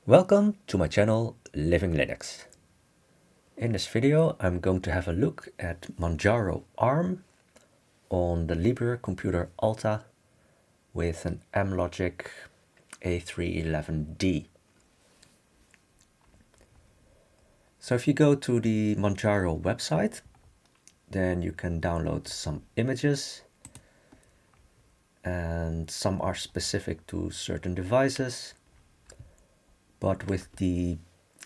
Welcome to my channel Living Linux. In this video I'm going to have a look at Manjaro ARM on the Libre computer Alta with an mLogic A311D. So if you go to the Manjaro website, then you can download some images, and some are specific to certain devices. But with the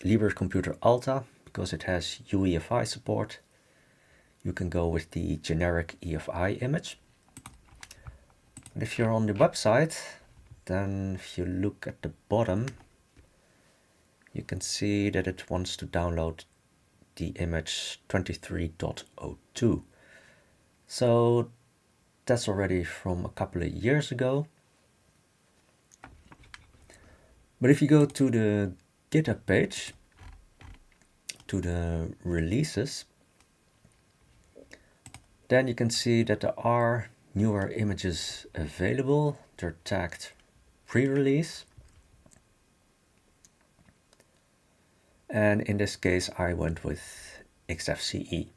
Libre computer Alta, because it has UEFI support, you can go with the generic EFI image. And if you're on the website, then if you look at the bottom, you can see that it wants to download the image 23.02. So that's already from a couple of years ago. But if you go to the Github page, to the releases, then you can see that there are newer images available. They're tagged pre-release. And in this case, I went with XFCE.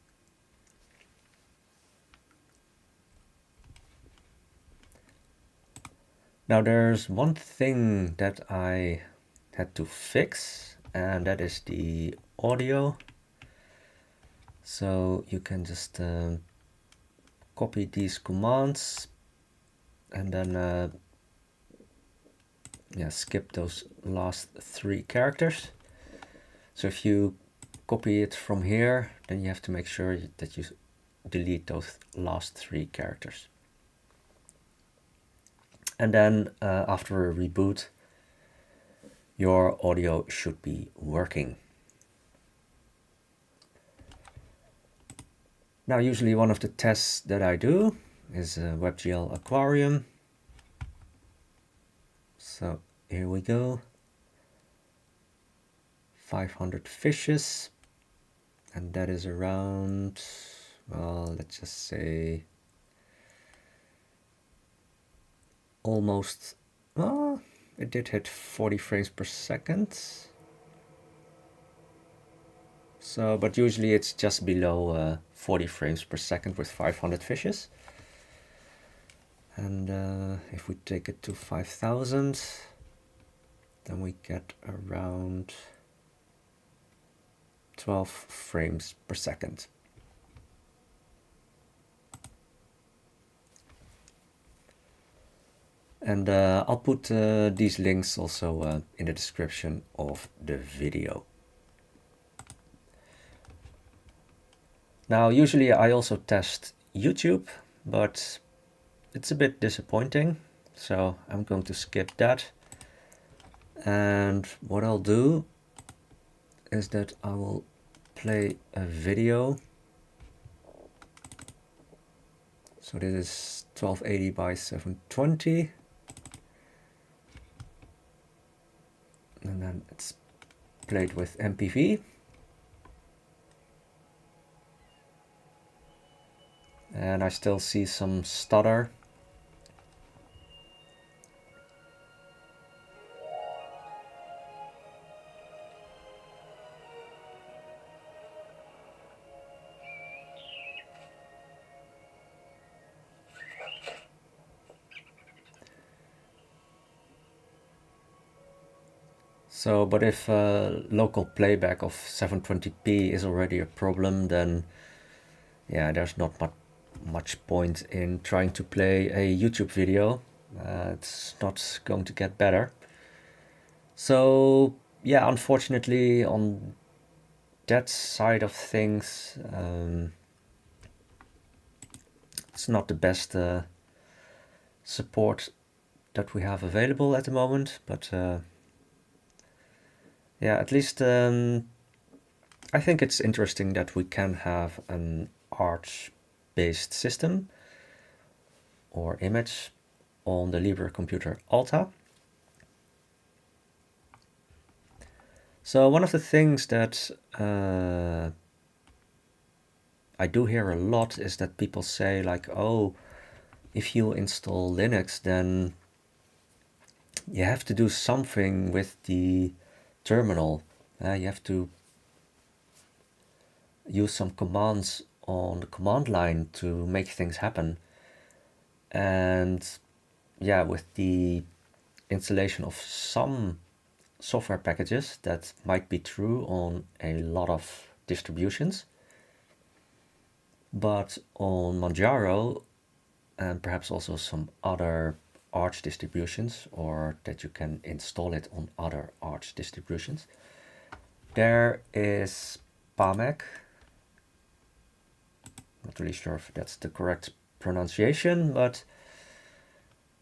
Now there's one thing that I had to fix, and that is the audio. So you can just copy these commands and then skip those last three characters. So if you copy it from here, then you have to make sure that you delete those last three characters. And then after a reboot, your audio should be working. Now, usually one of the tests that I do is WebGL Aquarium. So here we go. 500 fishes. And that is around, well, let's just say almost, it did hit 40 frames per second. So, but usually it's just below 40 frames per second with 500 fishes. And if we take it to 5000, then we get around 12 frames per second. And I'll put these links also in the description of the video. Now, usually I also test YouTube, but it's a bit disappointing, so I'm going to skip that. And what I'll do is that I will play a video. So this is 1280 by 720. And then it's played with MPV. And I still see some stutter. So, but if local playback of 720p is already a problem, then yeah, there's not much point in trying to play a YouTube video. It's not going to get better. So yeah, unfortunately on that side of things, it's not the best support that we have available at the moment, but yeah, at least I think it's interesting that we can have an Arch-based system or image on the Libre computer Alta. So one of the things that I do hear a lot is that people say like, oh, if you install Linux, then you have to do something with the terminal. You have to use some commands on the command line to make things happen. And yeah, with the installation of some software packages, that might be true on a lot of distributions. But on Manjaro, and perhaps also some other Arch distributions, or that you can install it on other Arch distributions, there is Pamac. Not really sure if that's the correct pronunciation, but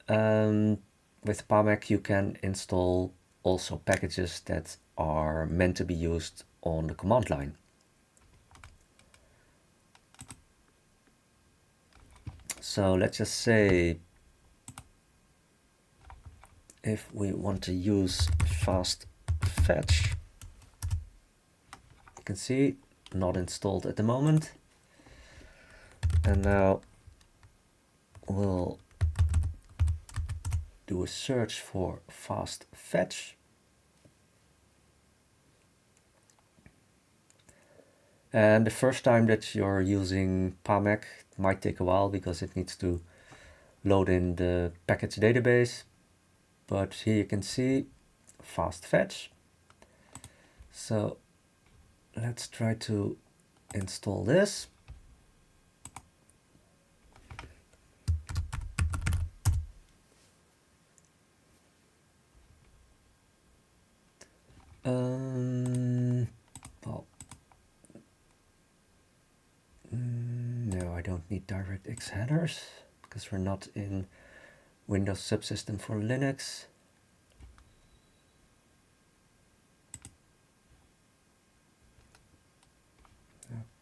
with Pamac you can install also packages that are meant to be used on the command line. So let's just say if we want to use Fastfetch, you can see not installed at the moment. And now we'll do a search for Fastfetch. And the first time that you're using Pamac, it might take a while because it needs to load in the package database. But here you can see Fastfetch. So let's try to install this. Well, no, I don't need DirectX headers because we're not in Windows subsystem for Linux.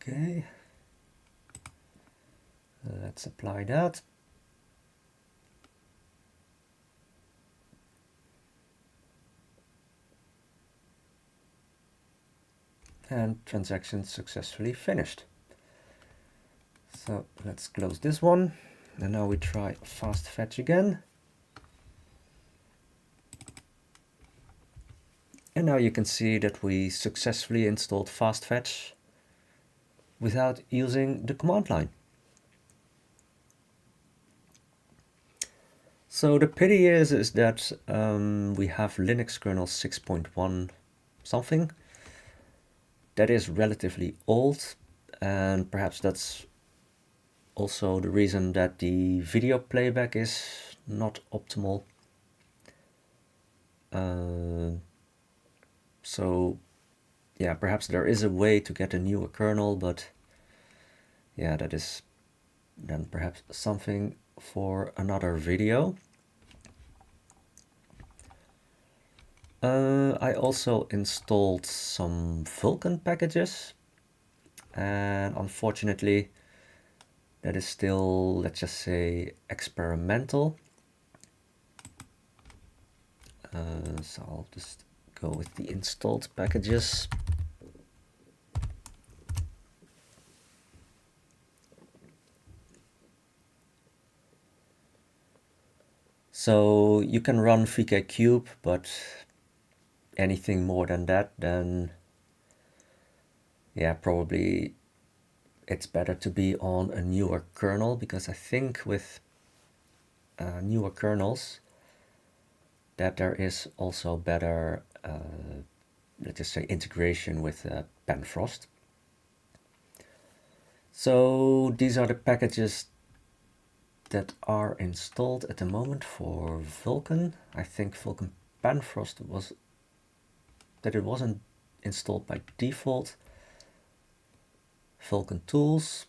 Okay, let's apply that. And transaction successfully finished. So let's close this one. And now we try Fastfetch again. And now you can see that we successfully installed Fastfetch without using the command line. So the pity is that we have Linux kernel 6.1 something. That is relatively old, and perhaps that's also the reason that the video playback is not optimal. So yeah, perhaps there is a way to get a newer kernel, but yeah, that is then perhaps something for another video. I also installed some Vulkan packages, and unfortunately that is still, let's just say, experimental. So I'll just go with the installed packages. So you can run vkcube, but anything more than that, then yeah, probably it's better to be on a newer kernel, because I think with newer kernels that there is also better, let's just say, integration with Penfrost. So these are the packages that are installed at the moment for Vulkan. I think Vulkan Penfrost it wasn't installed by default. Vulkan tools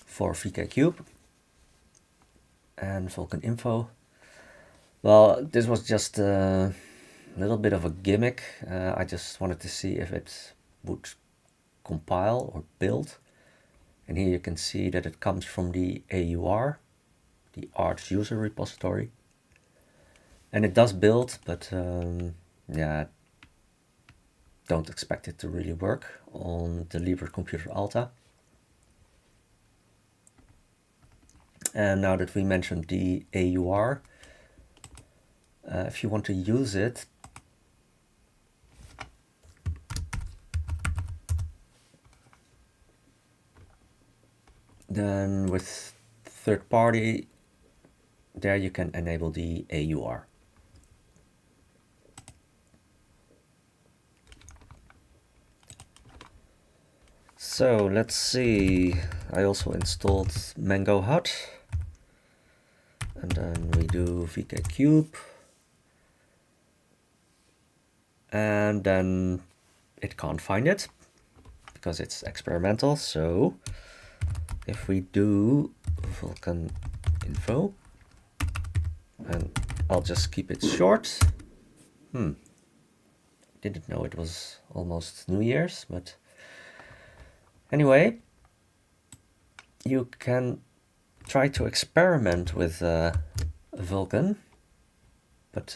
for vkcube and Vulkan info. Well, this was just a little bit of a gimmick. I just wanted to see if it would compile or build. And here you can see that it comes from the AUR, the Arch user repository. And it does build, but yeah, don't expect it to really work on the Libre computer Alta. And now that we mentioned the AUR, If you want to use it, then with third party, there you can enable the AUR. So let's see, I also installed Mango Hut, and then we do vkcube, and then it can't find it because it's experimental. So if we do Vulkan info, and I'll just keep it short. Didn't know it was almost New Year's, but anyway, you can try to experiment with Vulkan, but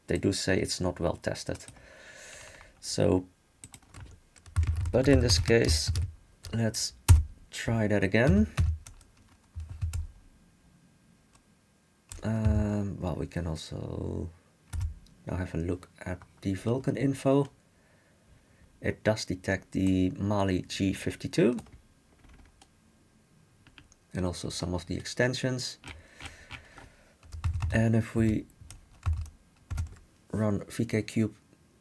they do say it's not well tested. So, but in this case, let's try that again. Well, we can also now have a look at the Vulkan info. It does detect the Mali G52 and also some of the extensions. And if we run vkcube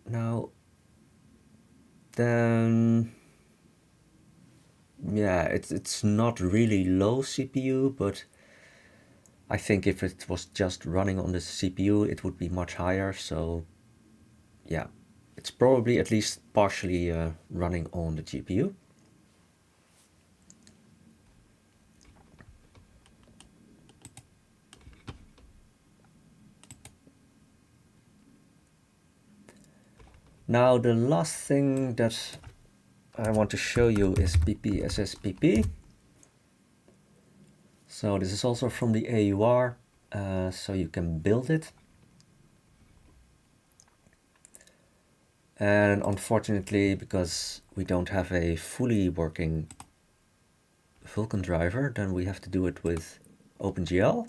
now, then yeah, it's not really low CPU, but I think if it was just running on the CPU, it would be much higher. So yeah, it's probably at least partially running on the GPU. Now the last thing that I want to show you is PPSSPP. So this is also from the AUR, so you can build it. And unfortunately, because we don't have a fully working Vulkan driver, then we have to do it with OpenGL.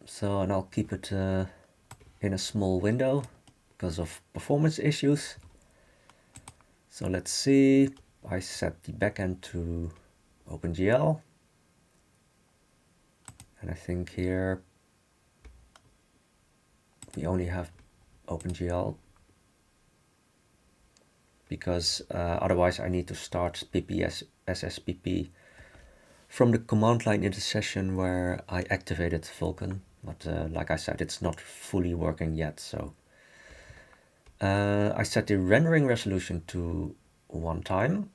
So, and I'll keep it in a small window because of performance issues. So let's see, I set the backend to OpenGL. And I think here we only have OpenGL because otherwise I need to start PPSSPP from the command line in the session where I activated Vulkan. But like I said, it's not fully working yet. So I set the rendering resolution to 1 time.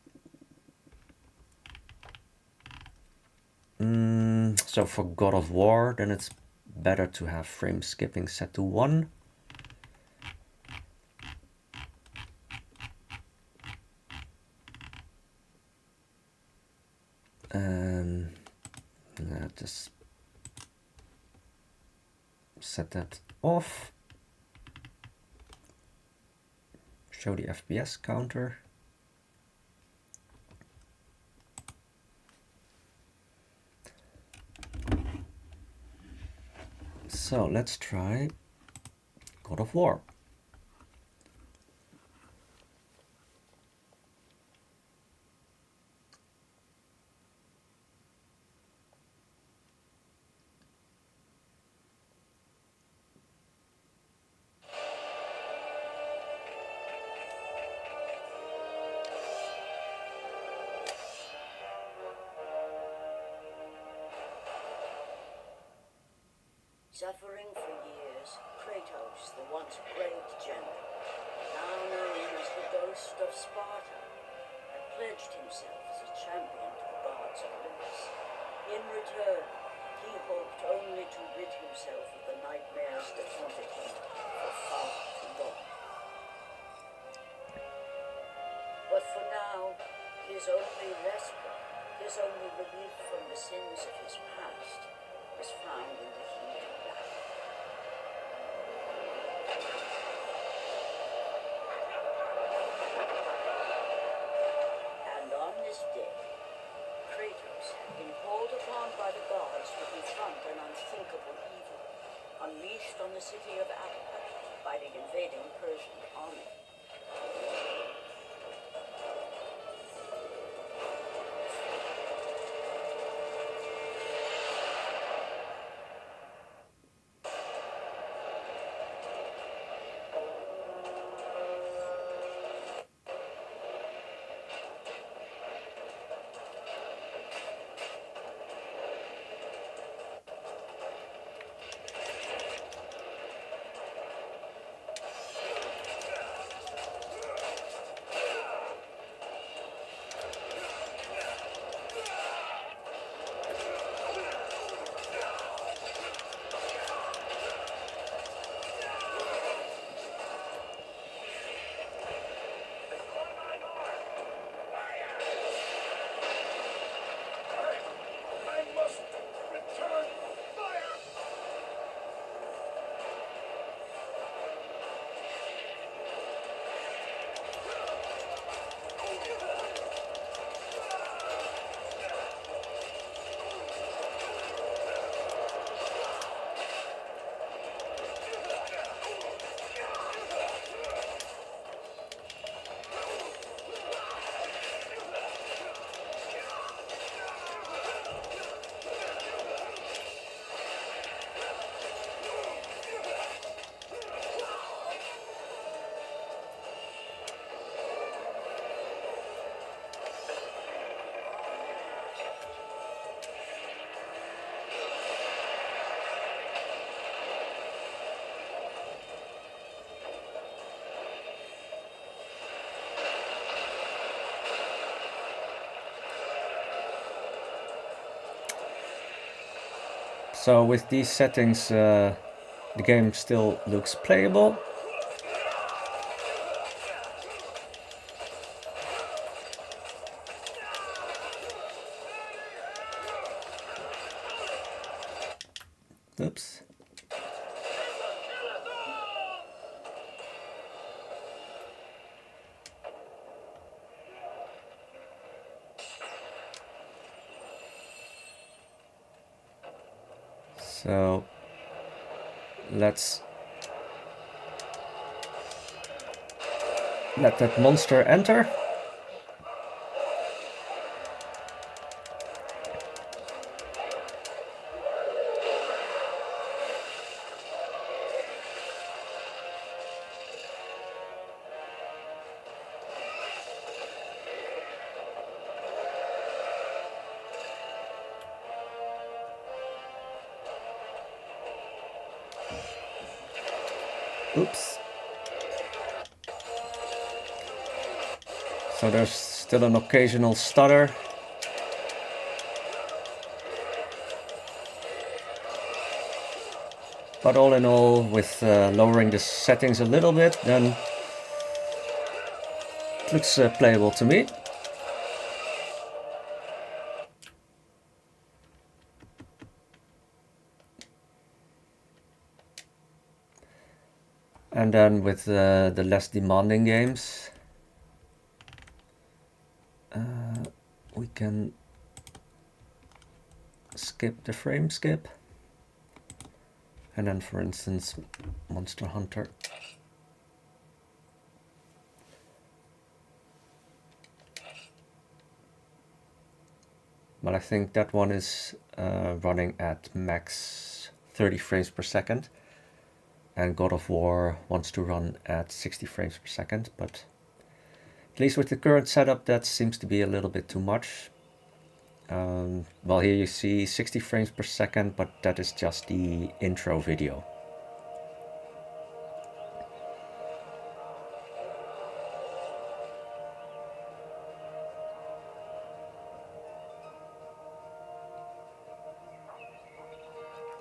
So for God of War, then it's better to have frame skipping set to 1. And just set that off. Show the FPS counter. So let's try God of War. Suffering for years, Kratos, the once great general, now known as the ghost of Sparta, had pledged himself as a champion to the gods of Olympus. In return, he hoped only to rid himself of the nightmares that haunted him for far too long. But for now, his only respite, his only relief from the sins of his past, was found in the heat of life. And on this day, Kratos had been called upon by the gods the city of Alta, fighting invading Persian army. So with these settings, the game still looks playable. Oops. So let's let that monster enter. Oops. So there's still an occasional stutter. But all in all, with lowering the settings a little bit, then it looks playable to me. And then with the less demanding games, we can skip the frame skip. And then, for instance, Monster Hunter. But I think that one is running at max 30 frames per second. And God of War wants to run at 60 frames per second. But at least with the current setup, that seems to be a little bit too much. Well, here you see 60 frames per second, but that is just the intro video.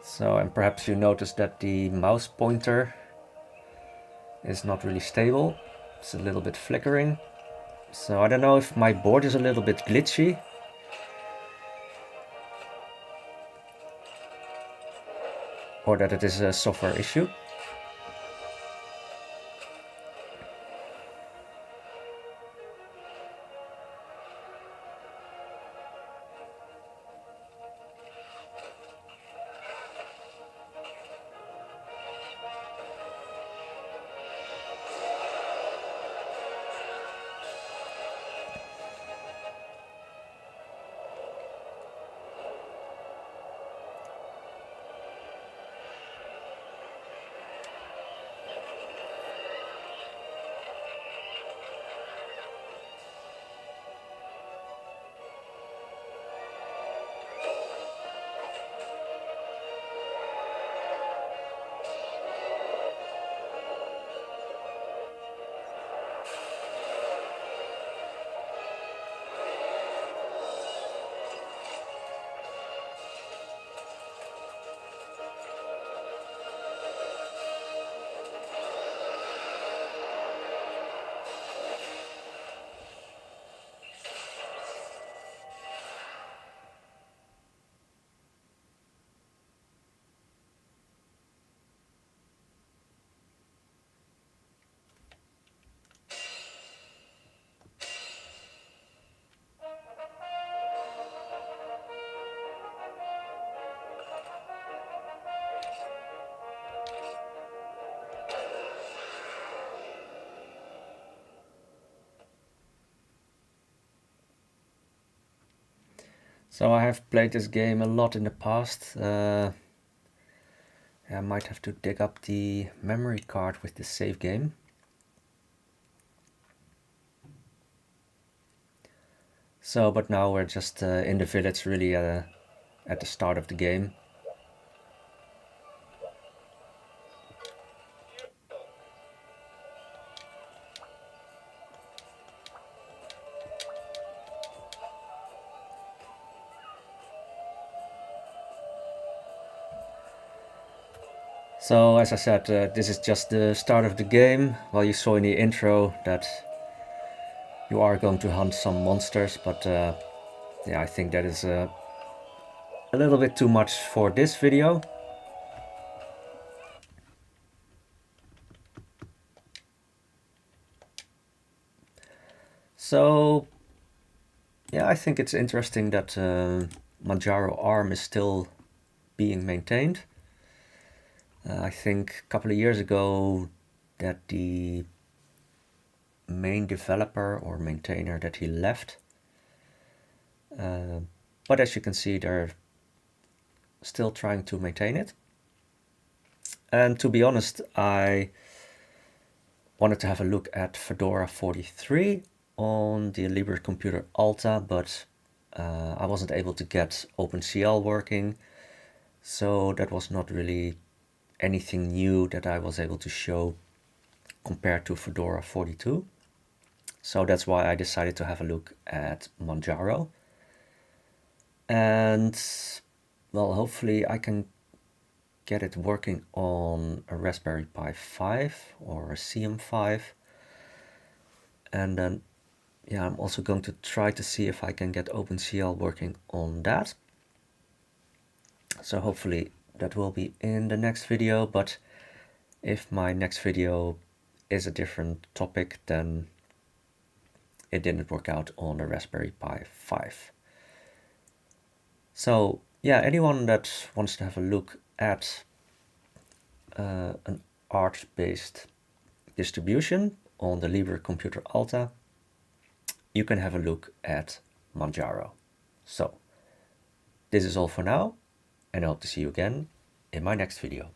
So, and perhaps you noticed that the mouse pointer is not really stable. It's a little bit flickering. So I don't know if my board is a little bit glitchy. Or that it is a software issue. So I have played this game a lot in the past. I might have to dig up the memory card with the save game. So, but now we're just in the village, really at the start of the game. So, as I said, this is just the start of the game. Well, you saw in the intro that you are going to hunt some monsters, but yeah, I think that is a little bit too much for this video. So, yeah, I think it's interesting that Manjaro ARM is still being maintained. I think a couple of years ago that the main developer or maintainer that he left. But as you can see, they're still trying to maintain it. And to be honest, I wanted to have a look at Fedora 43 on the Libre computer Alta, but I wasn't able to get OpenCL working. So that was not really anything new that I was able to show compared to Fedora 42. So that's why I decided to have a look at Manjaro. And well, hopefully I can get it working on a Raspberry Pi 5 or a CM5. And then, yeah, I'm also going to try to see if I can get OpenCL working on that. So hopefully that will be in the next video, but if my next video is a different topic, then it didn't work out on a Raspberry Pi 5. So yeah, anyone that wants to have a look at an Arch-based distribution on the Libre computer Alta, you can have a look at Manjaro. So this is all for now, and I hope to see you again in my next video.